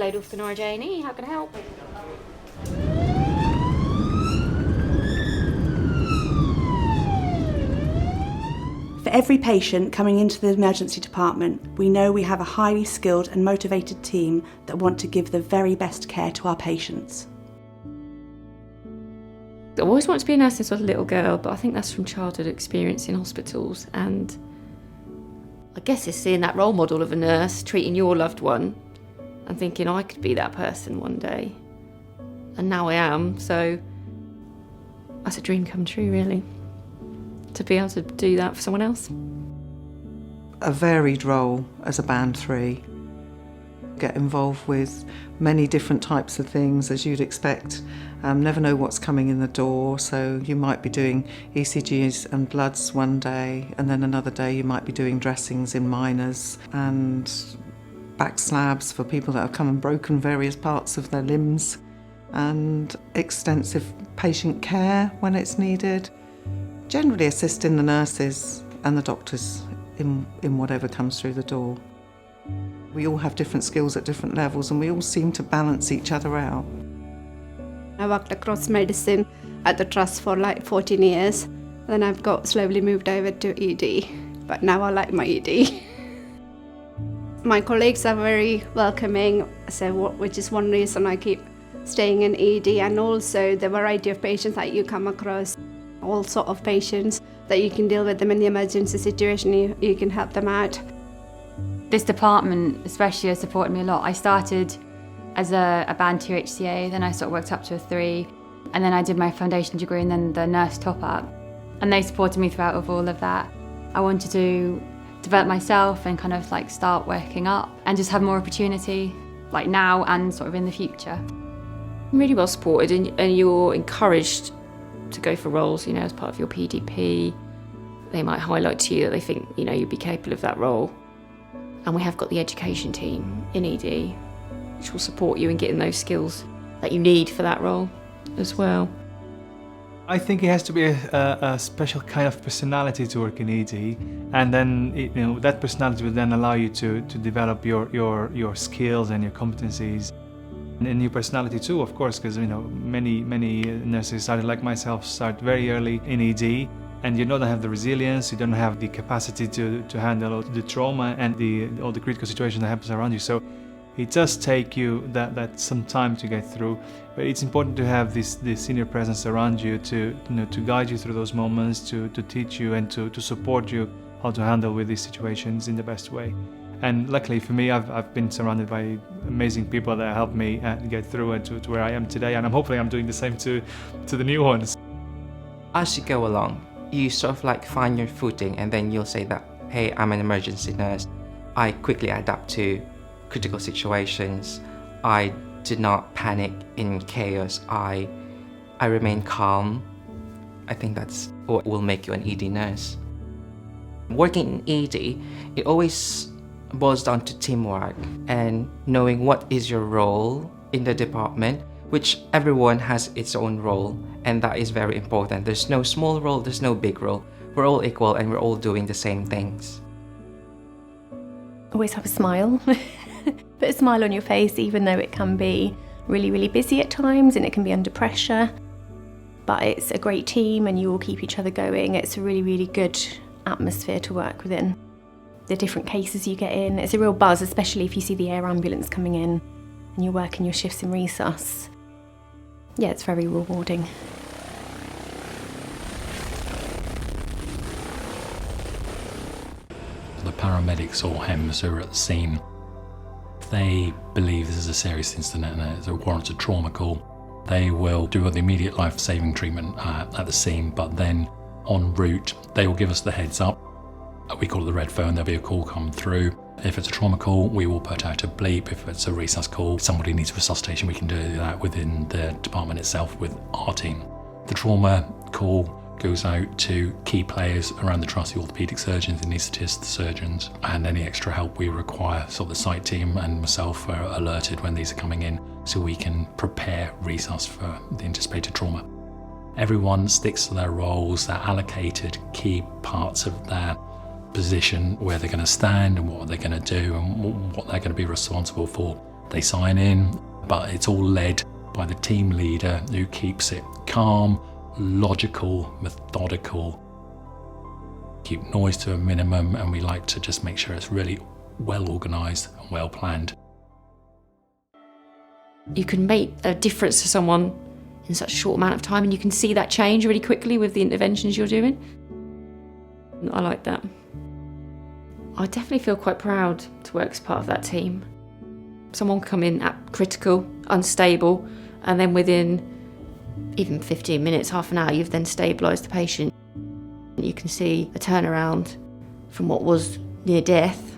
Adelaide Ulster J&E, how can I help? For every patient coming into the emergency department, we know we have a highly skilled and motivated team that want to give the very best care to our patients. I always wanted to be a nurse since I was a little girl, but I think that's from childhood experience in hospitals, and I guess it's seeing that role model of a nurse treating your loved one and thinking I could be that person one day. And now I am, so that's a dream come true, really, to be able to do that for someone else. A varied role as a band 3. Get involved with many different types of things as you'd expect. Never know what's coming in the door, so you might be doing ECGs and bloods one day, and then another day you might be doing dressings in minors and back slabs for people that have come and broken various parts of their limbs, and extensive patient care when it's needed. Generally assisting the nurses and the doctors in whatever comes through the door. We all have different skills at different levels, and we all seem to balance each other out. I worked across medicine at the trust for like 14 years. Then I've got slowly moved over to ED, but now I like my ED. My colleagues are very welcoming, which is one reason I keep staying in ED, and also the variety of patients that you come across, all sort of patients that you can deal with them in the emergency situation, you can help them out. This department especially has supported me a lot. I started as a band 2 HCA, then I sort of worked up to a 3, and then I did my foundation degree and then the nurse top-up. And they supported me throughout with all of that. I wanted to develop myself and kind of like start working up and just have more opportunity, like now and sort of in the future. Really well supported, and you're encouraged to go for roles, as part of your PDP. They might highlight to you that they think, you'd be capable of that role. And we have got the education team in ED, which will support you in getting those skills that you need for that role as well. I think it has to be a special kind of personality to work in ED, and then that personality will then allow you to develop your skills and your competencies, and your personality too, of course, because many nurses started like myself start very early in ED, and you don't have the resilience, you don't have the capacity to handle the trauma and all the critical situation that happens around you. So it does take you that some time to get through, but it's important to have this senior presence around you to guide you through those moments, to teach you and to support you how to handle with these situations in the best way. And luckily for me, I've been surrounded by amazing people that helped me get through and to where I am today, and hopefully I'm doing the same to the new ones. As you go along, you sort of like find your footing, and then you'll say that, hey, I'm an emergency nurse. I quickly adapt to critical situations. I do not panic in chaos. I remain calm. I think that's what will make you an ED nurse. Working in ED, it always boils down to teamwork and knowing what is your role in the department, which everyone has its own role, and that is very important. There's no small role, there's no big role. We're all equal and we're all doing the same things. Always have a smile. Put a smile on your face, even though it can be really, really busy at times and it can be under pressure. But it's a great team and you all keep each other going. It's a really, really good atmosphere to work within. The different cases you get in, it's a real buzz, especially if you see the air ambulance coming in and you're working your shifts in resus. Yeah, it's very rewarding. The paramedics or HEMS who are at the scene, they believe this is a serious incident and it's a warranted trauma call. They will do the immediate life-saving treatment at the scene, but then en route, they will give us the heads up. We call it the red phone, there'll be a call come through. If it's a trauma call, we will put out a bleep. If it's a resus call, somebody needs resuscitation, we can do that within the department itself with our team. The trauma call goes out to key players around the trust, the orthopaedic surgeons, the anaesthetists, the surgeons, and any extra help we require. So the site team and myself are alerted when these are coming in so we can prepare resus for the anticipated trauma. Everyone sticks to their roles, their allocated key parts of their position, where they're going to stand and what they're going to do and what they're going to be responsible for. They sign in, but it's all led by the team leader who keeps it calm, logical, methodical, keep noise to a minimum, and we like to just make sure it's really well organised and well planned. You can make a difference to someone in such a short amount of time, and you can see that change really quickly with the interventions you're doing. I like that. I definitely feel quite proud to work as part of that team. Someone come in at critical, unstable, and then within even 15 minutes, half an hour, you've then stabilised the patient. You can see a turnaround from what was near death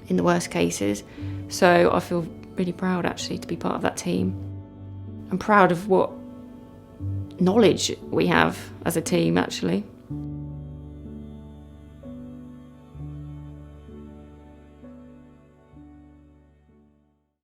in the worst cases. So I feel really proud actually to be part of that team. I'm proud of what knowledge we have as a team actually.